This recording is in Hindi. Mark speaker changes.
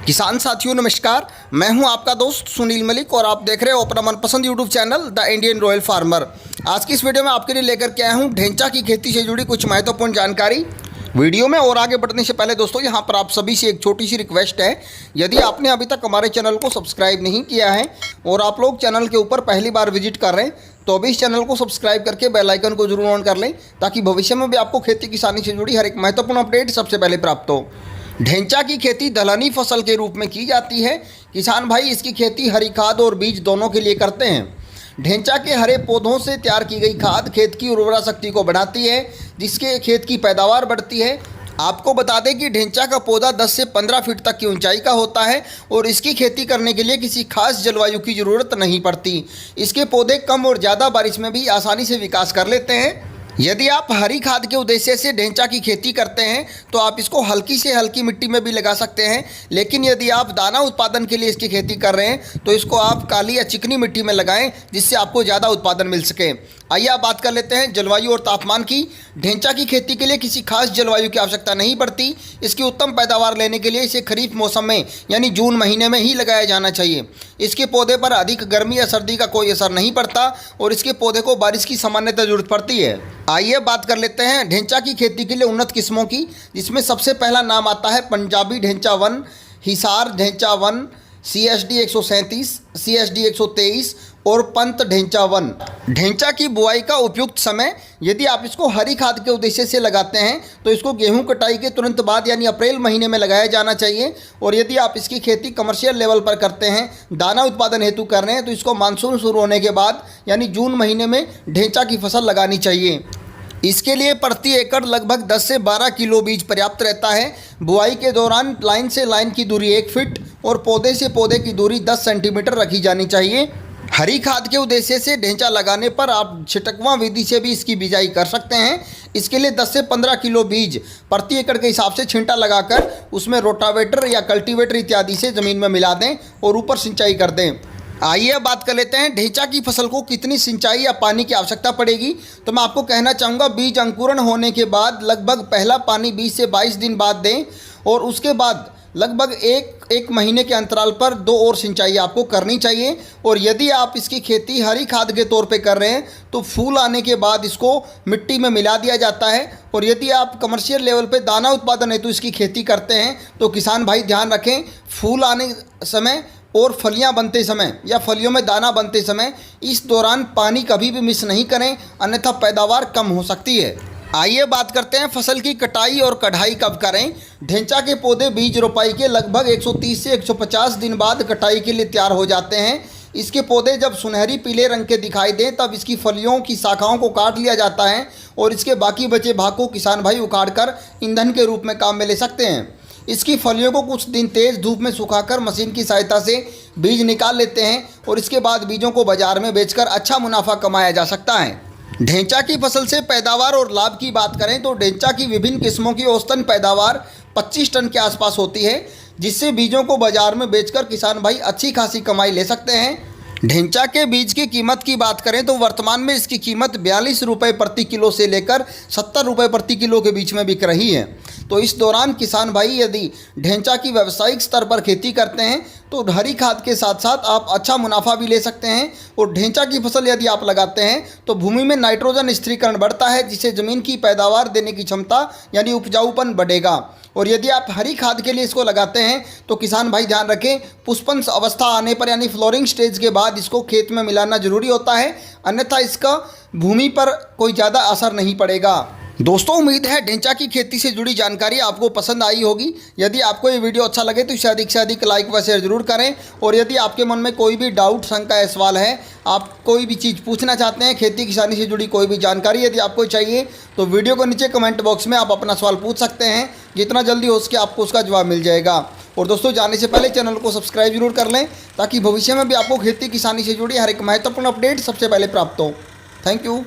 Speaker 1: किसान साथियों नमस्कार, मैं हूं आपका दोस्त सुनील मलिक और आप देख रहे हो अपना मनपसंद YouTube channel the Indian royal farmer. आज की इस वीडियो में आपके लिए लेकर के आया हूं ढेंचा की खेती से जुड़ी कुछ महत्वपूर्ण जानकारी। वीडियो में और आगे बढ़ने से पहले दोस्तों यहां पर आप सभी से एक छोटी सी रिक्वेस्ट है, यदि आपने अभी तक हमारे चैनल को सब्सक्राइब नहीं किया है और आप लोग चैनल के ऊपर पहली बार विजिट कर रहे हैं तो अभी इस चैनल को सब्सक्राइब करके बेल आइकन को जरूर ऑन कर लें ताकि भविष्य में भी आपको खेती किसानी से जुड़ी हर एक महत्वपूर्ण अपडेट सबसे पहले प्राप्त हो। ढेंचा की खेती दलहनी फसल के रूप में की जाती है। किसान भाई इसकी खेती हरी खाद और बीज दोनों के लिए करते हैं। ढेंचा के हरे पौधों से तैयार की गई खाद खेत की उर्वरा शक्ति को बढ़ाती है, जिसके खेत की पैदावार बढ़ती है। आपको बता दें कि ढेंचा का पौधा 10 से 15 फीट तक की ऊंचाई का होता है और इसकी खेती करने के लिए किसी खास जलवायु की ज़रूरत नहीं पड़ती। इसके पौधे कम और ज़्यादा बारिश में भी आसानी से विकास कर लेते हैं। यदि आप हरी खाद के उद्देश्य से ढेंचा की खेती करते हैं तो आप इसको हल्की से हल्की मिट्टी में भी लगा सकते हैं, लेकिन यदि आप दाना उत्पादन के लिए इसकी खेती कर रहे हैं तो इसको आप काली या चिकनी मिट्टी में लगाएं, जिससे आपको ज़्यादा उत्पादन मिल सके। आइए आप बात कर लेते हैं जलवायु और तापमान की। ढेंचा की खेती के लिए किसी खास जलवायु की आवश्यकता नहीं पड़ती। इसकी उत्तम पैदावार लेने के लिए इसे खरीफ मौसम में यानी जून महीने में ही लगाया जाना चाहिए। इसके पौधे पर अधिक गर्मी या सर्दी का कोई असर नहीं पड़ता और इसके पौधे को बारिश की सामान्यतः जरूरत पड़ती है। आइए बात कर लेते हैं ढेंचा की खेती के लिए उन्नत किस्मों की, जिसमें सबसे पहला नाम आता है पंजाबी ढेंचा 1, हिसार ढेंचा 1, CSD 137, CSD 123 और पंत ढेंचा 1। ढेंचा की बुआई का उपयुक्त समय, यदि आप इसको हरी खाद के उद्देश्य से लगाते हैं तो इसको गेहूं कटाई के तुरंत बाद यानी अप्रैल महीने में लगाया जाना चाहिए। और यदि आप इसकी खेती कमर्शियल लेवल पर करते हैं, दाना उत्पादन हेतु कर रहे हैं, तो इसको मानसून शुरू होने के बाद यानी जून महीने में ढेंचा की फसल लगानी चाहिए। इसके लिए प्रति एकड़ लगभग 10 से 12 किलो बीज पर्याप्त रहता है। बुआई के दौरान लाइन से लाइन की दूरी 1 फीट और पौधे से पौधे की दूरी 10 सेंटीमीटर रखी जानी चाहिए। हरी खाद के उद्देश्य से ढेंचा लगाने पर आप छिटकवा विधि से भी इसकी बिजाई कर सकते हैं। इसके लिए 10 से 15 किलो बीज प्रति एकड़ के हिसाब से छिंटा लगाकर उसमें रोटावेटर या कल्टीवेटर इत्यादि से ज़मीन में मिला दें और ऊपर सिंचाई कर दें। आइए अब बात कर लेते हैं ढेंचा की फसल को कितनी सिंचाई या पानी की आवश्यकता पड़ेगी। तो मैं आपको कहना चाहूँगा बीज अंकुरण होने के बाद लगभग पहला पानी 20 से 22 दिन बाद दें और उसके बाद लगभग एक महीने के अंतराल पर 2 और सिंचाई आपको करनी चाहिए। और यदि आप इसकी खेती हरी खाद के तौर पे कर रहे हैं तो फूल आने के बाद इसको मिट्टी में मिला दिया जाता है। और यदि आप कमर्शियल लेवल पे दाना उत्पादन हेतु इसकी खेती करते हैं तो किसान भाई ध्यान रखें, फूल आने समय और फलियां बनते समय या फलियों में दाना बनते समय इस दौरान पानी कभी भी मिस नहीं करें, अन्यथा पैदावार कम हो सकती है। आइए बात करते हैं फसल की कटाई और कढ़ाई कब करें। ढेंचा के पौधे बीज रोपाई के लगभग 130 से 150 दिन बाद कटाई के लिए तैयार हो जाते हैं। इसके पौधे जब सुनहरी पीले रंग के दिखाई दें तब इसकी फलियों की शाखाओं को काट लिया जाता है और इसके बाकी बचे भाग को किसान भाई उखाड़ कर ईंधन के रूप में काम में ले सकते हैं। इसकी फलियों को कुछ दिन तेज़ धूप में सुखाकर मशीन की सहायता से बीज निकाल लेते हैं और इसके बाद बीजों को बाजार में बेचकर अच्छा मुनाफा कमाया जा सकता है। ढेंचा की फसल से पैदावार और लाभ की बात करें तो ढेंचा की विभिन्न किस्मों की औसतन पैदावार 25 टन के आसपास होती है, जिससे बीजों को बाजार में बेचकर किसान भाई अच्छी खासी कमाई ले सकते हैं। ढेंचा के बीज की कीमत की बात करें तो वर्तमान में इसकी कीमत 42 रुपये प्रति किलो से लेकर 70 रुपये प्रति किलो के बीच में बिक रही है। तो इस दौरान किसान भाई यदि ढेंचा की व्यावसायिक स्तर पर खेती करते हैं तो हरी खाद के साथ साथ आप अच्छा मुनाफा भी ले सकते हैं। और ढेंचा की फसल यदि आप लगाते हैं तो भूमि में नाइट्रोजन स्थिरीकरण बढ़ता है, जिससे ज़मीन की पैदावार देने की क्षमता यानी उपजाऊपन बढ़ेगा। और यदि आप हरी खाद के लिए इसको लगाते हैं तो किसान भाई ध्यान रखें, पुष्पन अवस्था आने पर यानी फ्लोरिंग स्टेज के बाद इसको खेत में मिलाना जरूरी होता है, अन्यथा इसका भूमि पर कोई ज़्यादा असर नहीं पड़ेगा। दोस्तों उम्मीद है ढेंचा की खेती से जुड़ी जानकारी आपको पसंद आई होगी। यदि आपको ये वीडियो अच्छा लगे तो इसे अधिक से अधिक लाइक व शेयर जरूर करें। और यदि आपके मन में कोई भी डाउट, शंका या सवाल है, आप कोई भी चीज़ पूछना चाहते हैं, खेती किसानी से जुड़ी कोई भी जानकारी यदि आपको चाहिए तो वीडियो को नीचे कमेंट बॉक्स में आप अपना सवाल पूछ सकते हैं। जितना जल्दी हो सके आपको उसका जवाब मिल जाएगा। और दोस्तों जाने से पहले चैनल को सब्सक्राइब जरूर कर लें ताकि भविष्य में भी आपको खेती किसानी से जुड़ी हर एक महत्वपूर्ण अपडेट सबसे पहले प्राप्त हो। Thank you.